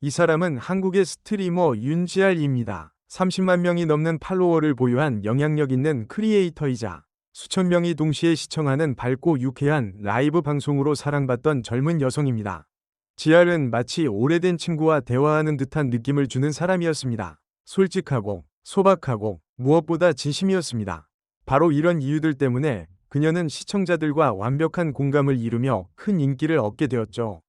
이 사람은 한국의 스트리머 윤지알입니다. 30만 명이 넘는 팔로워를 보유한 영향력 있는 크리에이터이자 수천 명이 동시에 시청하는 밝고 유쾌한 라이브 방송으로 사랑받던 젊은 여성입니다. 지알은 마치 오래된 친구와 대화하는 듯한 느낌을 주는 사람이었습니다. 솔직하고 소박하고 무엇보다 진심이었습니다. 바로 이런 이유들 때문에 그녀는 시청자들과 완벽한 공감을 이루며 큰 인기를 얻게 되었죠.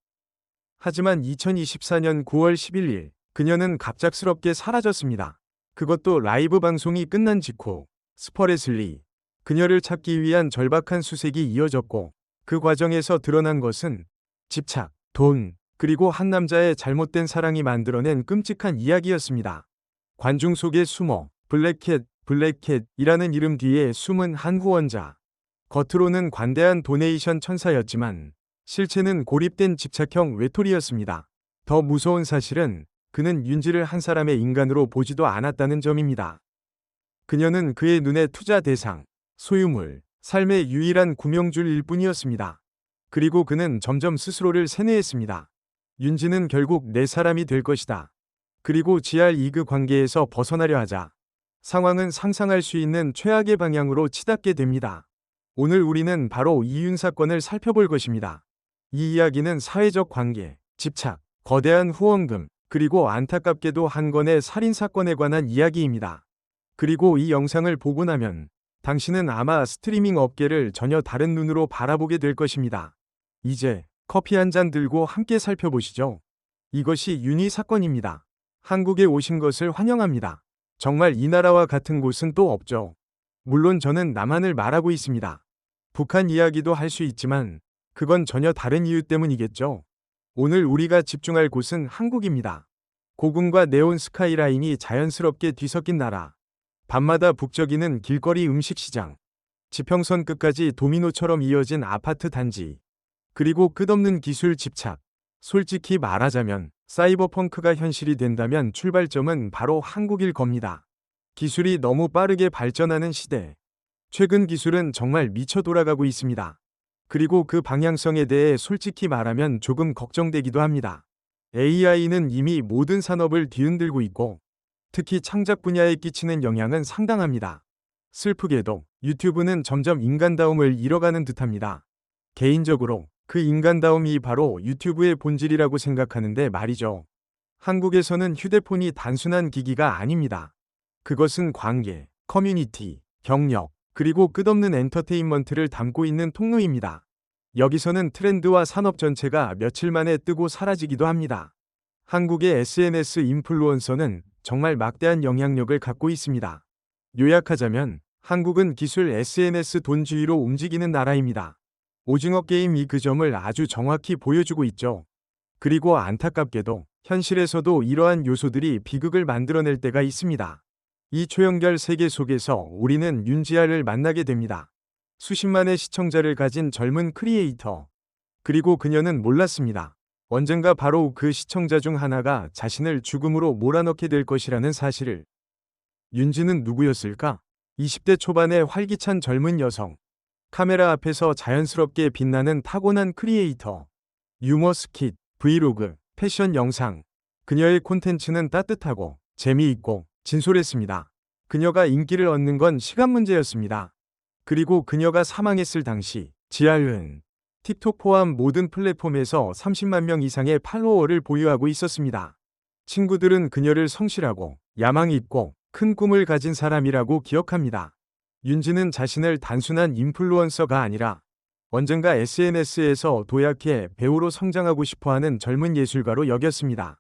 하지만 2024년 9월 11일 그녀는 갑작스럽게 사라졌습니다. 그것도 라이브 방송이 끝난 직후. 스퍼레슬리 그녀를 찾기 위한 절박한 수색이 이어졌고 그 과정에서 드러난 것은 집착, 돈, 그리고 한 남자의 잘못된 사랑이 만들어낸 끔찍한 이야기였습니다. 관중 속에 숨어 블랙캣이라는 이름 뒤에 숨은 한 후원자. 겉으로는 관대한 도네이션 천사였지만 실체는 고립된 집착형 외톨이였습니다. 더 무서운 사실은 그는 윤지를 한 사람의 인간으로 보지도 않았다는 점입니다. 그녀는 그의 눈에 투자 대상, 소유물, 삶의 유일한 구명줄일 뿐이었습니다. 그리고 그는 점점 스스로를 세뇌했습니다. 윤지는 결국 내 사람이 될 것이다. 그리고 지알 이그 관계에서 벗어나려 하자 상황은 상상할 수 있는 최악의 방향으로 치닫게 됩니다. 오늘 우리는 바로 이 윤 사건을 살펴볼 것입니다. 이 이야기는 사회적 관계, 집착, 거대한 후원금, 그리고 안타깝게도 한 건의 살인사건에 관한 이야기입니다. 그리고 이 영상을 보고 나면 당신은 아마 스트리밍 업계를 전혀 다른 눈으로 바라보게 될 것입니다. 이제 커피 한 잔 들고 함께 살펴보시죠. 이것이 윤희 사건입니다. 한국에 오신 것을 환영합니다. 정말 이 나라와 같은 곳은 또 없죠. 물론 저는 남한을 말하고 있습니다. 북한 이야기도 할 수 있지만 그건 전혀 다른 이유 때문이겠죠. 오늘 우리가 집중할 곳은 한국입니다. 고궁과 네온 스카이라인이 자연스럽게 뒤섞인 나라. 밤마다 북적이는 길거리 음식시장. 지평선 끝까지 도미노처럼 이어진 아파트 단지. 그리고 끝없는 기술 집착. 솔직히 말하자면 사이버펑크가 현실이 된다면 출발점은 바로 한국일 겁니다. 기술이 너무 빠르게 발전하는 시대. 최근 기술은 정말 미쳐 돌아가고 있습니다. 그리고 그 방향성에 대해 솔직히 말하면 조금 걱정되기도 합니다. AI는 이미 모든 산업을 뒤흔들고 있고 특히 창작 분야에 끼치는 영향은 상당합니다. 슬프게도 유튜브는 점점 인간다움을 잃어가는 듯합니다. 개인적으로 그 인간다움이 바로 유튜브의 본질이라고 생각하는데 말이죠. 한국에서는 휴대폰이 단순한 기기가 아닙니다. 그것은 관계, 커뮤니티, 경력, 그리고 끝없는 엔터테인먼트를 담고 있는 통로입니다. 여기서는 트렌드와 산업 전체가 며칠 만에 뜨고 사라지기도 합니다. 한국의 SNS 인플루언서는 정말 막대한 영향력을 갖고 있습니다. 요약하자면 한국은 기술 SNS 돈주의로 움직이는 나라입니다. 오징어 게임이 그 점을 아주 정확히 보여주고 있죠. 그리고 안타깝게도 현실에서도 이러한 요소들이 비극을 만들어낼 때가 있습니다. 이 초연결 세계 속에서 우리는 윤지아를 만나게 됩니다. 수십만의 시청자를 가진 젊은 크리에이터. 그리고 그녀는 몰랐습니다. 언젠가 바로 그 시청자 중 하나가 자신을 죽음으로 몰아넣게 될 것이라는 사실을. 윤지는 누구였을까? 20대 초반의 활기찬 젊은 여성. 카메라 앞에서 자연스럽게 빛나는 타고난 크리에이터. 유머 스킷, 브이로그, 패션 영상. 그녀의 콘텐츠는 따뜻하고 재미있고 진솔했습니다. 그녀가 인기를 얻는 건 시간 문제였습니다. 그리고 그녀가 사망했을 당시 지알은 틱톡 포함 모든 플랫폼에서 30만 명 이상의 팔로워를 보유하고 있었습니다. 친구들은 그녀를 성실하고 야망 있고 큰 꿈을 가진 사람이라고 기억합니다. 윤지는 자신을 단순한 인플루언서가 아니라 언젠가 SNS에서 도약해 배우로 성장하고 싶어하는 젊은 예술가로 여겼습니다.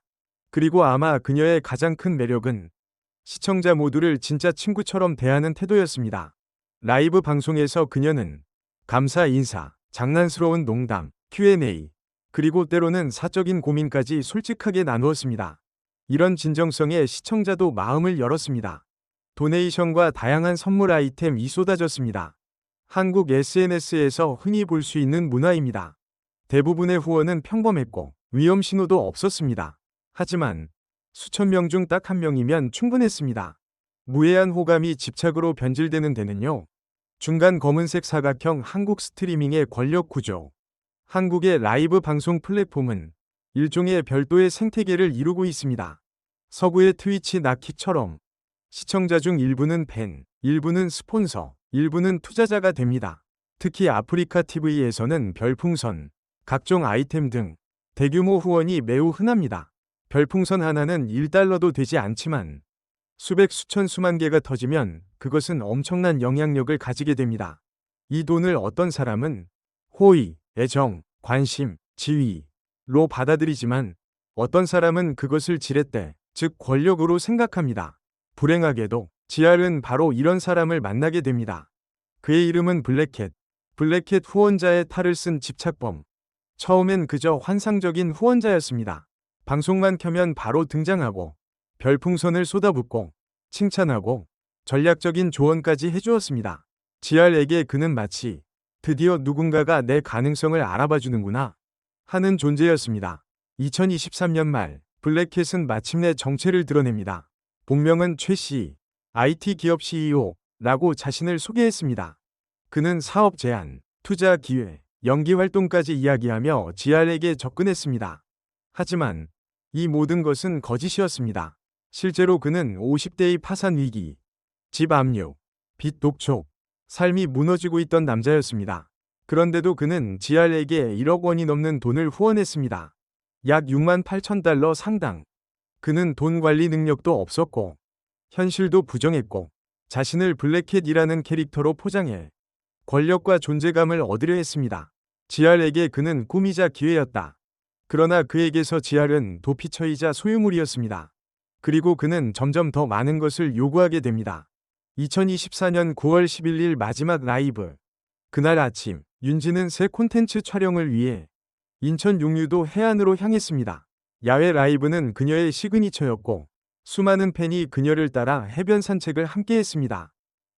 그리고 아마 그녀의 가장 큰 매력은 시청자 모두를 진짜 친구처럼 대하는 태도였습니다. 라이브 방송에서 그녀는 감사 인사, 장난스러운 농담, Q&A, 그리고 때로는 사적인 고민까지 솔직하게 나누었습니다. 이런 진정성에 시청자도 마음을 열었습니다. 도네이션과 다양한 선물 아이템이 쏟아졌습니다. 한국 SNS에서 흔히 볼 수 있는 문화입니다. 대부분의 후원은 평범했고 위험 신호도 없었습니다. 하지만 수천 명 중 딱 한 명이면 충분했습니다. 무해한 호감이 집착으로 변질되는 데는요. 중간 검은색 사각형 한국 스트리밍의 권력 구조. 한국의 라이브 방송 플랫폼은 일종의 별도의 생태계를 이루고 있습니다. 서구의 트위치 나킥처럼 시청자 중 일부는 팬, 일부는 스폰서, 일부는 투자자가 됩니다. 특히 아프리카 TV에서는 별풍선, 각종 아이템 등 대규모 후원이 매우 흔합니다. 별풍선 하나는 1달러도 되지 않지만 수백 수천 수만 개가 터지면 그것은 엄청난 영향력을 가지게 됩니다. 이 돈을 어떤 사람은 호의, 애정, 관심, 지위로 받아들이지만 어떤 사람은 그것을 지렛대, 즉 권력으로 생각합니다. 불행하게도 GR은 바로 이런 사람을 만나게 됩니다. 그의 이름은 블랙캣. 블랙캣 후원자의 탈을 쓴 집착범. 처음엔 그저 환상적인 후원자였습니다. 방송만 켜면 바로 등장하고 별풍선을 쏟아붓고 칭찬하고 전략적인 조언까지 해주었습니다. GR에게 그는 마치 드디어 누군가가 내 가능성을 알아봐주는구나 하는 존재였습니다. 2023년 말 블랙캣은 마침내 정체를 드러냅니다. 본명은 최 씨, IT 기업 CEO라고 자신을 소개했습니다. 그는 사업 제안, 투자 기회, 연기 활동까지 이야기하며 GR에게 접근했습니다. 하지만 이 모든 것은 거짓이었습니다. 실제로 그는 50대의 파산 위기, 집 압류, 빚 독촉, 삶이 무너지고 있던 남자였습니다. 그런데도 그는 GR에게 1억 원이 넘는 돈을 후원했습니다. 약 6만 8천 달러 상당. 그는 돈 관리 능력도 없었고 현실도 부정했고 자신을 블랙캣이라는 캐릭터로 포장해 권력과 존재감을 얻으려 했습니다. GR에게 그는 꿈이자 기회였다. 그러나 그에게서 GR은 도피처이자 소유물이었습니다. 그리고 그는 점점 더 많은 것을 요구하게 됩니다. 2024년 9월 11일 마지막 라이브. 그날 아침, 윤지는 새 콘텐츠 촬영을 위해 인천 용류도 해안으로 향했습니다. 야외 라이브는 그녀의 시그니처였고 수많은 팬이 그녀를 따라 해변 산책을 함께했습니다.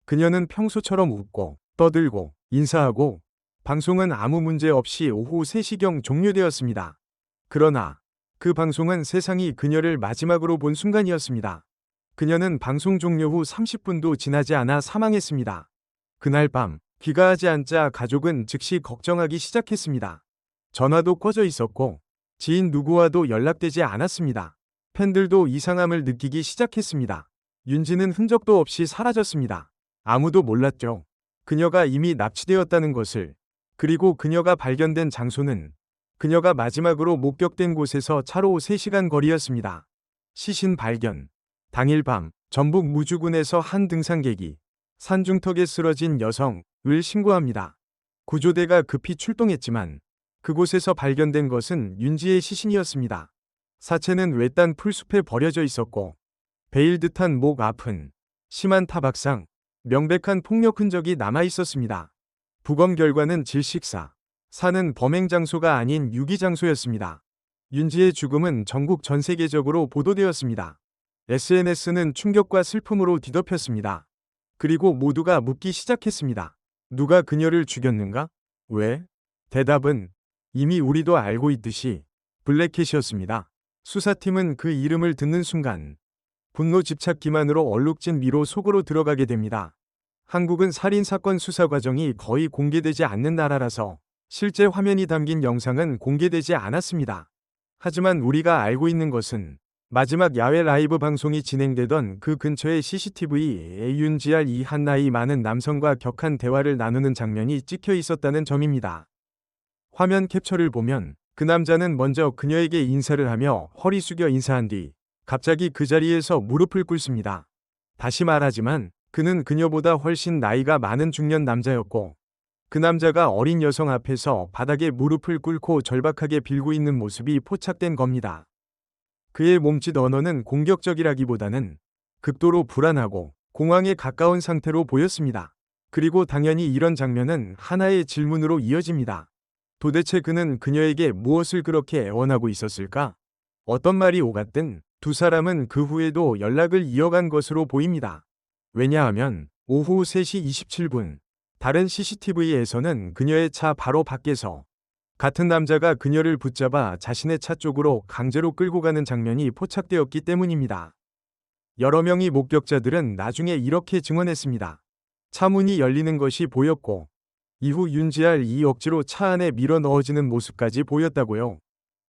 그녀는 평소처럼 웃고 떠들고 인사하고 방송은 아무 문제 없이 오후 3시경 종료되었습니다. 그러나 그 방송은 세상이 그녀를 마지막으로 본 순간이었습니다. 그녀는 방송 종료 후 30분도 지나지 않아 사망했습니다. 그날 밤 귀가하지 않자 가족은 즉시 걱정하기 시작했습니다. 전화도 꺼져 있었고 지인 누구와도 연락되지 않았습니다. 팬들도 이상함을 느끼기 시작했습니다. 윤지는 흔적도 없이 사라졌습니다. 아무도 몰랐죠. 그녀가 이미 납치되었다는 것을. 그리고 그녀가 발견된 장소는 그녀가 마지막으로 목격된 곳에서 차로 3시간 거리였습니다. 시신 발견. 당일 밤 전북 무주군에서 한 등산객이 산중턱에 쓰러진 여성을 신고합니다. 구조대가 급히 출동했지만 그곳에서 발견된 것은 윤지의 시신이었습니다. 사체는 외딴 풀숲에 버려져 있었고 베일 듯한 목 아픈, 심한 타박상, 명백한 폭력 흔적이 남아 있었습니다. 부검 결과는 질식사, 사는 범행 장소가 아닌 유기 장소였습니다. 윤지의 죽음은 전국 전 세계적으로 보도되었습니다. SNS는 충격과 슬픔으로 뒤덮였습니다. 그리고 모두가 묻기 시작했습니다. 누가 그녀를 죽였는가? 왜? 대답은 이미 우리도 알고 있듯이 블랙캣이었습니다. 수사팀은 그 이름을 듣는 순간 분노 집착 기만으로 얼룩진 미로 속으로 들어가게 됩니다. 한국은 살인사건 수사 과정이 거의 공개되지 않는 나라라서 실제 화면이 담긴 영상은 공개되지 않았습니다. 하지만 우리가 알고 있는 것은 마지막 야외 라이브 방송이 진행되던 그 근처의 CCTV에 윤지알 한 나이 많은 남성과 격한 대화를 나누는 장면이 찍혀 있었다는 점입니다. 화면 캡처를 보면 그 남자는 먼저 그녀에게 인사를 하며 허리 숙여 인사한 뒤 갑자기 그 자리에서 무릎을 꿇습니다. 다시 말하지만 그는 그녀보다 훨씬 나이가 많은 중년 남자였고 그 남자가 어린 여성 앞에서 바닥에 무릎을 꿇고 절박하게 빌고 있는 모습이 포착된 겁니다. 그의 몸짓 언어는 공격적이라기보다는 극도로 불안하고 공황에 가까운 상태로 보였습니다. 그리고 당연히 이런 장면은 하나의 질문으로 이어집니다. 도대체 그는 그녀에게 무엇을 그렇게 애원하고 있었을까? 어떤 말이 오갔든 두 사람은 그 후에도 연락을 이어간 것으로 보입니다. 왜냐하면 오후 3시 27분 다른 CCTV에서는 그녀의 차 바로 밖에서 같은 남자가 그녀를 붙잡아 자신의 차 쪽으로 강제로 끌고 가는 장면이 포착되었기 때문입니다. 여러 명의 목격자들은 나중에 이렇게 증언했습니다. 차 문이 열리는 것이 보였고 이후 윤지알 억지로 차 안에 밀어 넣어지는 모습까지 보였다고요.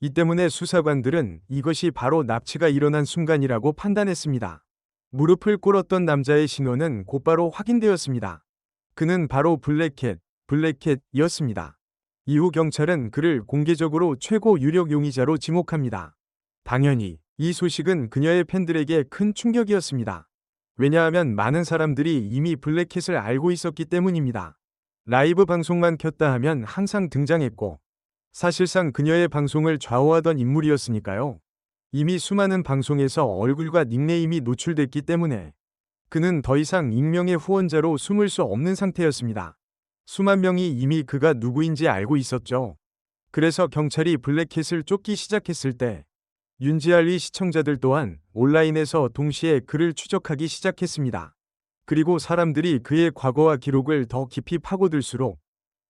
이 때문에 수사관들은 이것이 바로 납치가 일어난 순간이라고 판단했습니다. 무릎을 꿇었던 남자의 신원은 곧바로 확인되었습니다. 그는 바로 블랙캣이었습니다. 이후 경찰은 그를 공개적으로 최고 유력 용의자로 지목합니다. 당연히 이 소식은 그녀의 팬들에게 큰 충격이었습니다. 왜냐하면 많은 사람들이 이미 블랙캣을 알고 있었기 때문입니다. 라이브 방송만 켰다 하면 항상 등장했고, 사실상 그녀의 방송을 좌우하던 인물이었으니까요. 이미 수많은 방송에서 얼굴과 닉네임이 노출됐기 때문에 그는 더 이상 익명의 후원자로 숨을 수 없는 상태였습니다. 수만 명이 이미 그가 누구인지 알고 있었죠. 그래서 경찰이 블랙캣을 쫓기 시작했을 때 윤지알리 시청자들 또한 온라인에서 동시에 그를 추적하기 시작했습니다. 그리고 사람들이 그의 과거와 기록을 더 깊이 파고들수록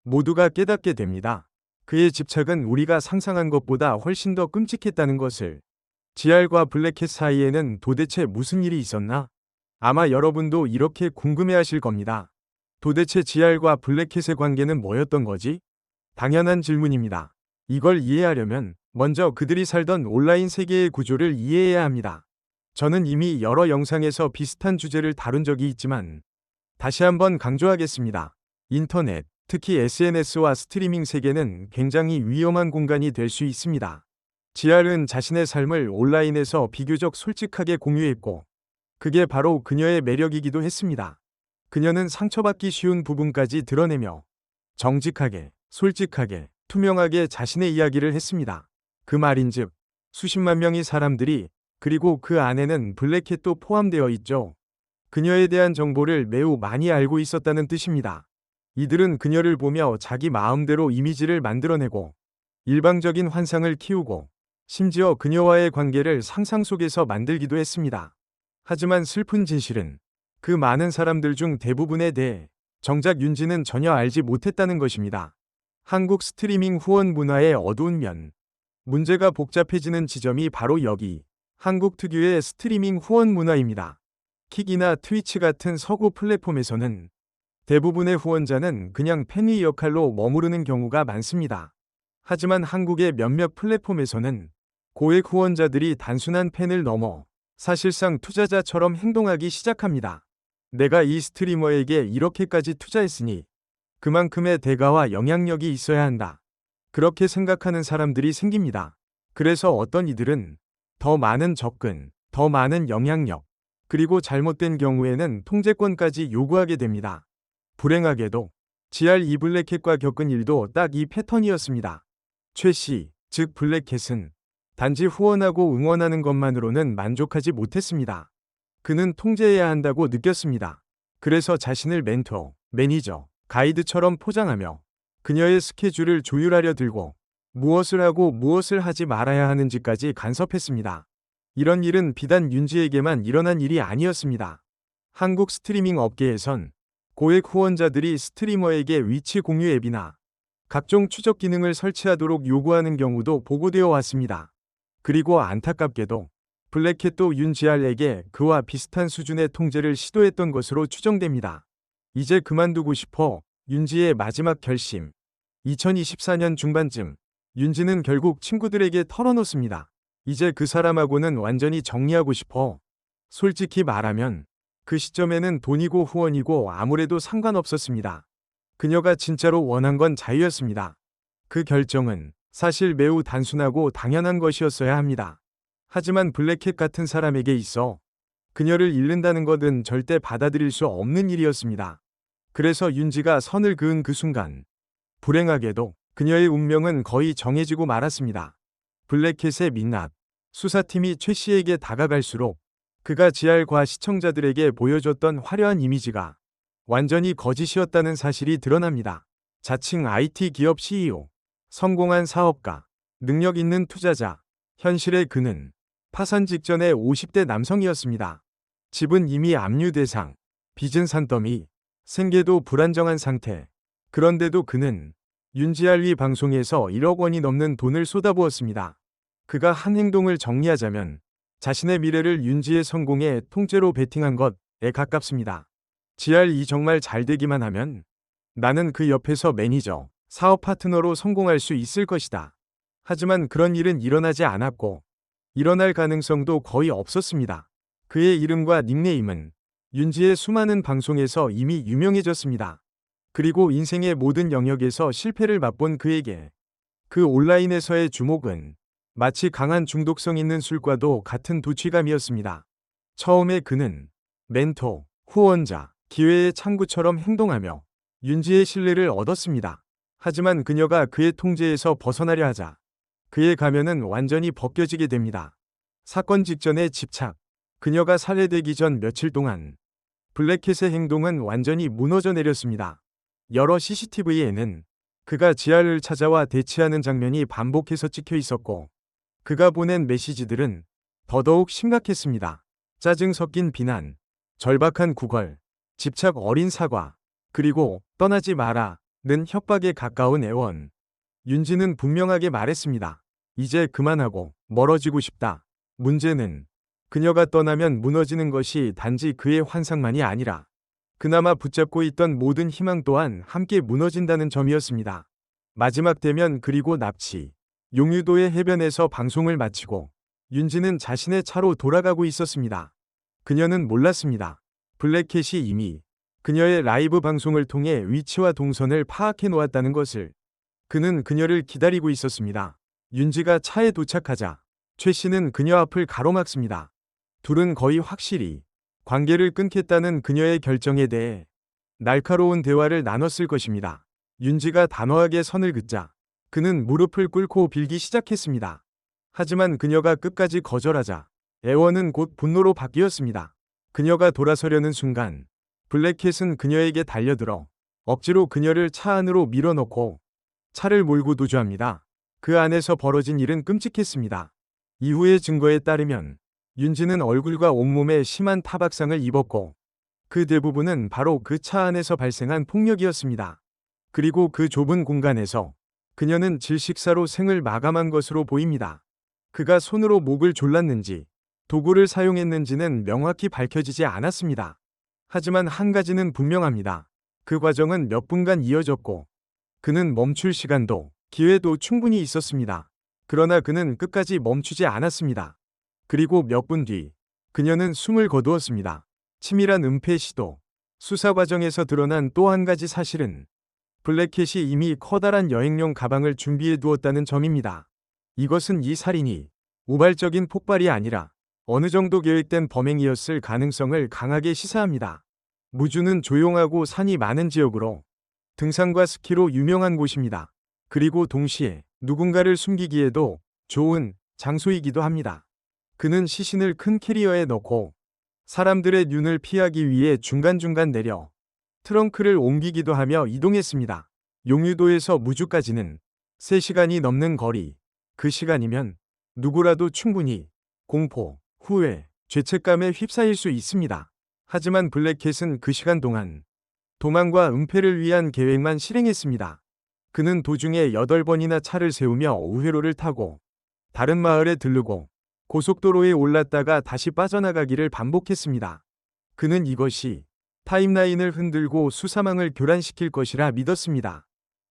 모두가 깨닫게 됩니다. 그의 집착은 우리가 상상한 것보다 훨씬 더 끔찍했다는 것을. 지알과 블랙캣 사이에는 도대체 무슨 일이 있었나? 아마 여러분도 이렇게 궁금해하실 겁니다. 도대체 지알과 블랙캣의 관계는 뭐였던 거지? 당연한 질문입니다. 이걸 이해하려면 먼저 그들이 살던 온라인 세계의 구조를 이해해야 합니다. 저는 이미 여러 영상에서 비슷한 주제를 다룬 적이 있지만 다시 한번 강조하겠습니다. 인터넷, 특히 SNS와 스트리밍 세계는 굉장히 위험한 공간이 될 수 있습니다. 지알은 자신의 삶을 온라인에서 비교적 솔직하게 공유했고, 그게 바로 그녀의 매력이기도 했습니다. 그녀는 상처받기 쉬운 부분까지 드러내며 정직하게, 솔직하게, 투명하게 자신의 이야기를 했습니다. 그 말인즉 수십만 명의 사람들이, 그리고 그 안에는 블랙캣도 포함되어 있죠. 그녀에 대한 정보를 매우 많이 알고 있었다는 뜻입니다. 이들은 그녀를 보며 자기 마음대로 이미지를 만들어내고 일방적인 환상을 키우고 심지어 그녀와의 관계를 상상 속에서 만들기도 했습니다. 하지만 슬픈 진실은 그 많은 사람들 중 대부분에 대해 정작 윤지는 전혀 알지 못했다는 것입니다. 한국 스트리밍 후원 문화의 어두운 면. 문제가 복잡해지는 지점이 바로 여기. 한국 특유의 스트리밍 후원 문화입니다. 킥이나 트위치 같은 서구 플랫폼에서는 대부분의 후원자는 그냥 팬의 역할로 머무르는 경우가 많습니다. 하지만 한국의 몇몇 플랫폼에서는 고액 후원자들이 단순한 팬을 넘어 사실상 투자자처럼 행동하기 시작합니다. 내가 이 스트리머에게 이렇게까지 투자했으니 그만큼의 대가와 영향력이 있어야 한다. 그렇게 생각하는 사람들이 생깁니다. 그래서 어떤 이들은 더 많은 접근, 더 많은 영향력, 그리고 잘못된 경우에는 통제권까지 요구하게 됩니다. 불행하게도 지알 이 블랙캣과 겪은 일도 딱 이 패턴이었습니다. 최 씨, 즉 블랙캣은 단지 후원하고 응원하는 것만으로는 만족하지 못했습니다. 그는 통제해야 한다고 느꼈습니다. 그래서 자신을 멘토, 매니저, 가이드처럼 포장하며 그녀의 스케줄을 조율하려 들고 무엇을 하고 무엇을 하지 말아야 하는지까지 간섭했습니다. 이런 일은 비단 윤지에게만 일어난 일이 아니었습니다. 한국 스트리밍 업계에선 고액 후원자들이 스트리머에게 위치 공유 앱이나 각종 추적 기능을 설치하도록 요구하는 경우도 보고되어 왔습니다. 그리고 안타깝게도 블랙캣도 윤지알에게 그와 비슷한 수준의 통제를 시도했던 것으로 추정됩니다. 이제 그만두고 싶어. 윤지의 마지막 결심. 2024년 중반쯤 윤지는 결국 친구들에게 털어놓습니다. 이제 그 사람하고는 완전히 정리하고 싶어. 솔직히 말하면 그 시점에는 돈이고 후원이고 아무래도 상관없었습니다. 그녀가 진짜로 원한 건 자유였습니다. 그 결정은 사실 매우 단순하고 당연한 것이었어야 합니다. 하지만 블랙캣 같은 사람에게 있어 그녀를 잃는다는 것은 절대 받아들일 수 없는 일이었습니다. 그래서 윤지가 선을 그은 그 순간, 불행하게도 그녀의 운명은 거의 정해지고 말았습니다. 블랙캣의 민낯. 수사팀이 최 씨에게 다가갈수록 그가 지알과 시청자들에게 보여줬던 화려한 이미지가 완전히 거짓이었다는 사실이 드러납니다. 자칭 IT 기업 CEO, 성공한 사업가, 능력 있는 투자자. 현실의 그는 파산 직전의 50대 남성이었습니다. 집은 이미 압류 대상, 빚은 산더미, 생계도 불안정한 상태. 그런데도 그는 윤지알리 방송에서 1억 원이 넘는 돈을 쏟아부었습니다. 그가 한 행동을 정리하자면 자신의 미래를 윤지의 성공에 통째로 베팅한 것에 가깝습니다. 지알이 정말 잘 되기만 하면 나는 그 옆에서 매니저, 사업 파트너로 성공할 수 있을 것이다. 하지만 그런 일은 일어나지 않았고 일어날 가능성도 거의 없었습니다. 그의 이름과 닉네임은 윤지의 수많은 방송에서 이미 유명해졌습니다. 그리고 인생의 모든 영역에서 실패를 맛본 그에게 그 온라인에서의 주목은 마치 강한 중독성 있는 술과도 같은 도취감이었습니다. 처음에 그는 멘토, 후원자, 기회의 창구처럼 행동하며 윤지의 신뢰를 얻었습니다. 하지만 그녀가 그의 통제에서 벗어나려 하자 그의 가면은 완전히 벗겨지게 됩니다. 사건 직전의 집착, 그녀가 살해되기 전 며칠 동안 블랙캣의 행동은 완전히 무너져 내렸습니다. 여러 CCTV에는 그가 지하를 찾아와 대치하는 장면이 반복해서 찍혀 있었고 그가 보낸 메시지들은 더더욱 심각했습니다. 짜증 섞인 비난, 절박한 구걸, 집착 어린 사과, 그리고 떠나지 마라는 협박에 가까운 애원. 윤지는 분명하게 말했습니다. 이제 그만하고 멀어지고 싶다. 문제는 그녀가 떠나면 무너지는 것이 단지 그의 환상만이 아니라 그나마 붙잡고 있던 모든 희망 또한 함께 무너진다는 점이었습니다. 마지막 대면 그리고 납치. 용유도의 해변에서 방송을 마치고 윤지는 자신의 차로 돌아가고 있었습니다. 그녀는 몰랐습니다. 블랙캣이 이미 그녀의 라이브 방송을 통해 위치와 동선을 파악해 놓았다는 것을. 그는 그녀를 기다리고 있었습니다. 윤지가 차에 도착하자 최 씨는 그녀 앞을 가로막습니다. 둘은 거의 확실히 관계를 끊겠다는 그녀의 결정에 대해 날카로운 대화를 나눴을 것입니다. 윤지가 단호하게 선을 긋자 그는 무릎을 꿇고 빌기 시작했습니다. 하지만 그녀가 끝까지 거절하자 애원은 곧 분노로 바뀌었습니다. 그녀가 돌아서려는 순간 블랙캣은 그녀에게 달려들어 억지로 그녀를 차 안으로 밀어넣고 차를 몰고 도주합니다. 그 안에서 벌어진 일은 끔찍했습니다. 이후의 증거에 따르면 윤지는 얼굴과 온몸에 심한 타박상을 입었고 그 대부분은 바로 그 차 안에서 발생한 폭력이었습니다. 그리고 그 좁은 공간에서 그녀는 질식사로 생을 마감한 것으로 보입니다. 그가 손으로 목을 졸랐는지 도구를 사용했는지는 명확히 밝혀지지 않았습니다. 하지만 한 가지는 분명합니다. 그 과정은 몇 분간 이어졌고 그는 멈출 시간도 기회도 충분히 있었습니다. 그러나 그는 끝까지 멈추지 않았습니다. 그리고 몇 분 뒤 그녀는 숨을 거두었습니다. 치밀한 은폐 시도. 수사 과정에서 드러난 또 한 가지 사실은 블랙캣이 이미 커다란 여행용 가방을 준비해 두었다는 점입니다. 이것은 이 살인이 우발적인 폭발이 아니라 어느 정도 계획된 범행이었을 가능성을 강하게 시사합니다. 무주는 조용하고 산이 많은 지역으로 등산과 스키로 유명한 곳입니다. 그리고 동시에 누군가를 숨기기에도 좋은 장소이기도 합니다. 그는 시신을 큰 캐리어에 넣고 사람들의 눈을 피하기 위해 중간중간 내려 트렁크를 옮기기도 하며 이동했습니다. 용유도에서 무주까지는 3시간이 넘는 거리. 그 시간이면 누구라도 충분히 공포, 후회, 죄책감에 휩싸일 수 있습니다. 하지만 블랙캣은 그 시간 동안 도망과 은폐를 위한 계획만 실행했습니다. 그는 도중에 8번이나 차를 세우며 우회로를 타고 다른 마을에 들르고 고속도로에 올랐다가 다시 빠져나가기를 반복했습니다. 그는 이것이 타임라인을 흔들고 수사망을 교란시킬 것이라 믿었습니다.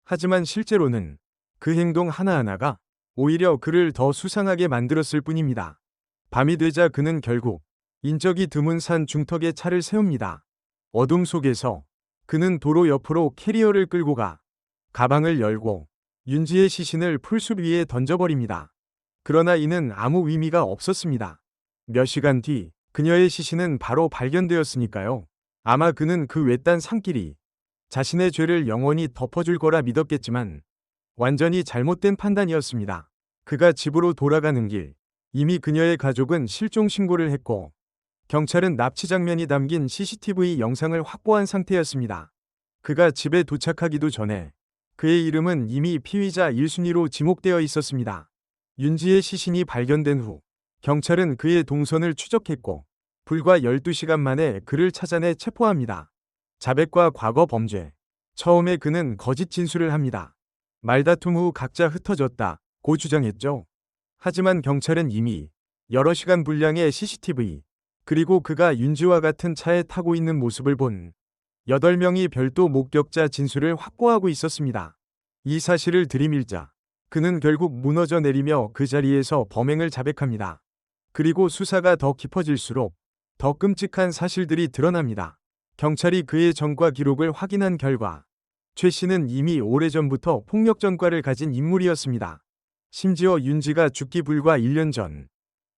하지만 실제로는 그 행동 하나하나가 오히려 그를 더 수상하게 만들었을 뿐입니다. 밤이 되자 그는 결국 인적이 드문 산 중턱에 차를 세웁니다. 어둠 속에서 그는 도로 옆으로 캐리어를 끌고 가 가방을 열고 윤지의 시신을 풀숲 위에 던져버립니다. 그러나 이는 아무 의미가 없었습니다. 몇 시간 뒤 그녀의 시신은 바로 발견되었으니까요. 아마 그는 그 외딴 산길이 자신의 죄를 영원히 덮어줄 거라 믿었겠지만 완전히 잘못된 판단이었습니다. 그가 집으로 돌아가는 길, 이미 그녀의 가족은 실종 신고를 했고 경찰은 납치 장면이 담긴 CCTV 영상을 확보한 상태였습니다. 그가 집에 도착하기도 전에 그의 이름은 이미 피의자 1순위로 지목되어 있었습니다. 윤지의 시신이 발견된 후 경찰은 그의 동선을 추적했고 불과 12시간 만에 그를 찾아내 체포합니다. 자백과 과거 범죄. 처음에 그는 거짓 진술을 합니다. 말다툼 후 각자 흩어졌다고 주장했죠. 하지만 경찰은 이미 여러 시간 분량의 CCTV 그리고 그가 윤지와 같은 차에 타고 있는 모습을 본 8명이 별도 목격자 진술을 확보하고 있었습니다. 이 사실을 들이밀자 그는 결국 무너져 내리며 그 자리에서 범행을 자백합니다. 그리고 수사가 더 깊어질수록 더 끔찍한 사실들이 드러납니다. 경찰이 그의 전과 기록을 확인한 결과 최 씨는 이미 오래전부터 폭력 전과를 가진 인물이었습니다. 심지어 윤지가 죽기 불과 1년 전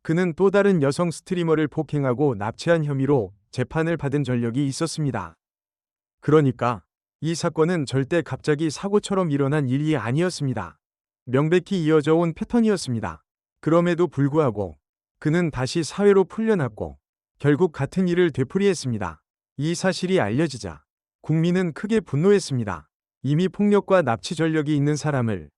그는 또 다른 여성 스트리머를 폭행하고 납치한 혐의로 재판을 받은 전력이 있었습니다. 그러니까 이 사건은 절대 갑자기 사고처럼 일어난 일이 아니었습니다. 명백히 이어져 온 패턴이었습니다. 그럼에도 불구하고 그는 다시 사회로 풀려났고 결국 같은 일을 되풀이했습니다. 이 사실이 알려지자 국민은 크게 분노했습니다. 이미 폭력과 납치 전력이 있는 사람을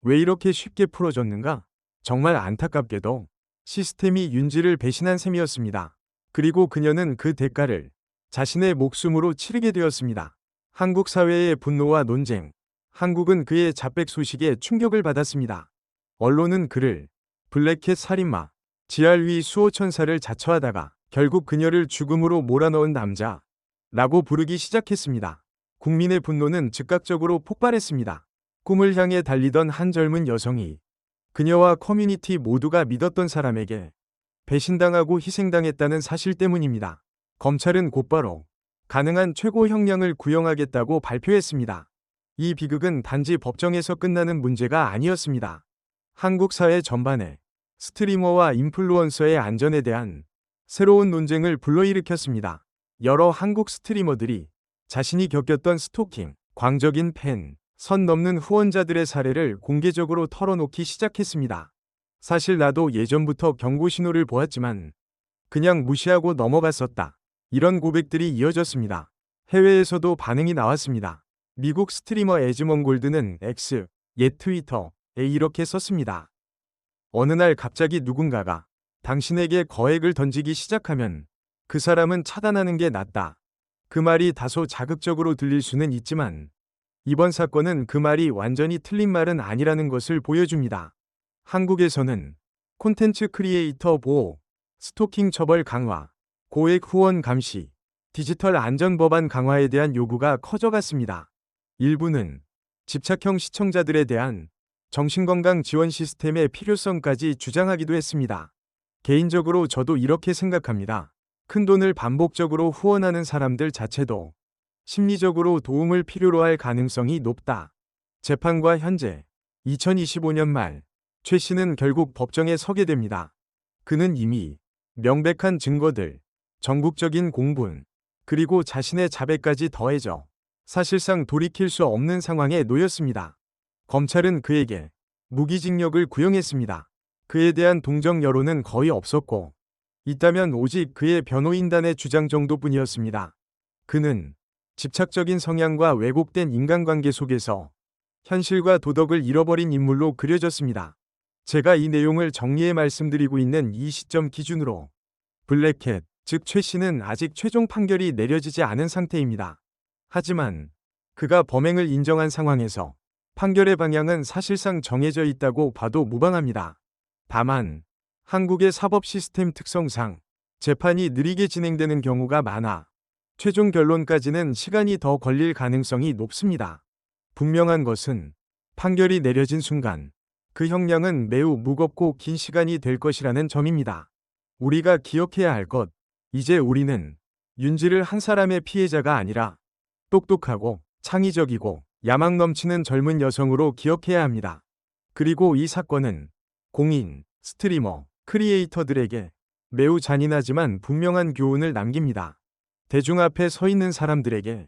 왜 이렇게 쉽게 풀어줬는가? 정말 안타깝게도 시스템이 윤지를 배신한 셈이었습니다. 그리고 그녀는 그 대가를 자신의 목숨으로 치르게 되었습니다. 한국 사회의 분노와 논쟁. 한국은 그의 자백 소식에 충격을 받았습니다. 언론은 그를 블랙캣 살인마, 지알위 수호천사를 자처하다가 결국 그녀를 죽음으로 몰아넣은 남자라고 부르기 시작했습니다. 국민의 분노는 즉각적으로 폭발했습니다. 꿈을 향해 달리던 한 젊은 여성이 그녀와 커뮤니티 모두가 믿었던 사람에게 배신당하고 희생당했다는 사실 때문입니다. 검찰은 곧바로 가능한 최고 형량을 구형하겠다고 발표했습니다. 이 비극은 단지 법정에서 끝나는 문제가 아니었습니다. 한국 사회 전반에 스트리머와 인플루언서의 안전에 대한 새로운 논쟁을 불러일으켰습니다. 여러 한국 스트리머들이 자신이 겪었던 스토킹, 광적인 팬, 선 넘는 후원자들의 사례를 공개적으로 털어놓기 시작했습니다. 사실 나도 예전부터 경고 신호를 보았지만 그냥 무시하고 넘어갔었다. 이런 고백들이 이어졌습니다. 해외에서도 반응이 나왔습니다. 미국 스트리머 에즈먼골드는 X, 옛 트위터에 이렇게 썼습니다. 어느 날 갑자기 누군가가 당신에게 거액을 던지기 시작하면 그 사람은 차단하는 게 낫다. 그 말이 다소 자극적으로 들릴 수는 있지만 이번 사건은 그 말이 완전히 틀린 말은 아니라는 것을 보여줍니다. 한국에서는 콘텐츠 크리에이터 보호, 스토킹 처벌 강화, 고액 후원 감시, 디지털 안전 법안 강화에 대한 요구가 커져갔습니다. 일부는 집착형 시청자들에 대한 정신건강 지원 시스템의 필요성까지 주장하기도 했습니다. 개인적으로 저도 이렇게 생각합니다. 큰돈을 반복적으로 후원하는 사람들 자체도 심리적으로 도움을 필요로 할 가능성이 높다. 재판과 현재 2025년 말 최 씨는 결국 법정에 서게 됩니다. 그는 이미 명백한 증거들, 전국적인 공분, 그리고 자신의 자백까지 더해져 사실상 돌이킬 수 없는 상황에 놓였습니다. 검찰은 그에게 무기징역을 구형했습니다. 그에 대한 동정 여론은 거의 없었고 있다면 오직 그의 변호인단의 주장 정도뿐이었습니다. 그는 집착적인 성향과 왜곡된 인간관계 속에서 현실과 도덕을 잃어버린 인물로 그려졌습니다. 제가 이 내용을 정리해 말씀드리고 있는 이 시점 기준으로 블랙캣, 즉 최 씨는 아직 최종 판결이 내려지지 않은 상태입니다. 하지만 그가 범행을 인정한 상황에서 판결의 방향은 사실상 정해져 있다고 봐도 무방합니다. 다만 한국의 사법 시스템 특성상 재판이 느리게 진행되는 경우가 많아 최종 결론까지는 시간이 더 걸릴 가능성이 높습니다. 분명한 것은 판결이 내려진 순간 그 형량은 매우 무겁고 긴 시간이 될 것이라는 점입니다. 우리가 기억해야 할 것, 이제 우리는 윤지를 한 사람의 피해자가 아니라 똑똑하고 창의적이고 야망 넘치는 젊은 여성으로 기억해야 합니다. 그리고 이 사건은 공인, 스트리머, 크리에이터들에게 매우 잔인하지만 분명한 교훈을 남깁니다. 대중 앞에 서 있는 사람들에게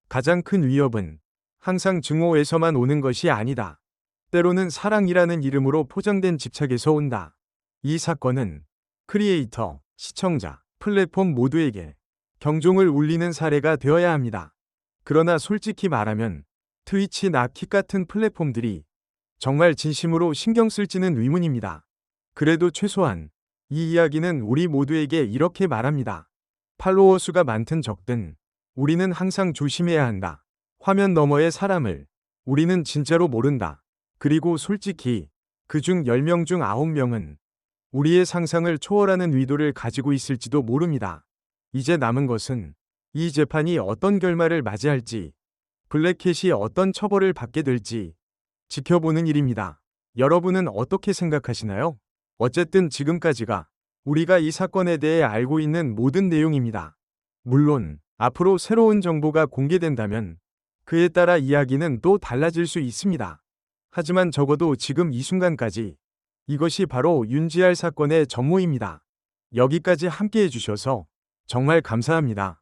가장 큰 위협은 항상 증오에서만 오는 것이 아니다. 때로는 사랑이라는 이름으로 포장된 집착에서 온다. 이 사건은 크리에이터, 시청자, 플랫폼 모두에게 경종을 울리는 사례가 되어야 합니다. 그러나 솔직히 말하면 트위치나 킥 같은 플랫폼들이 정말 진심으로 신경 쓸지는 의문입니다. 그래도 최소한 이 이야기는 우리 모두에게 이렇게 말합니다. 팔로워 수가 많든 적든 우리는 항상 조심해야 한다. 화면 너머의 사람을 우리는 진짜로 모른다. 그리고 솔직히 그중 10명 중 9명은 우리의 상상을 초월하는 의도를 가지고 있을지도 모릅니다. 이제 남은 것은 이 재판이 어떤 결말을 맞이할지, 블랙캣이 어떤 처벌을 받게 될지 지켜보는 일입니다. 여러분은 어떻게 생각하시나요? 어쨌든 지금까지가 우리가 이 사건에 대해 알고 있는 모든 내용입니다. 물론 앞으로 새로운 정보가 공개된다면 그에 따라 이야기는 또 달라질 수 있습니다. 하지만 적어도 지금 이 순간까지 이것이 바로 윤지알 사건의 전모입니다. 여기까지 함께 해주셔서 정말 감사합니다.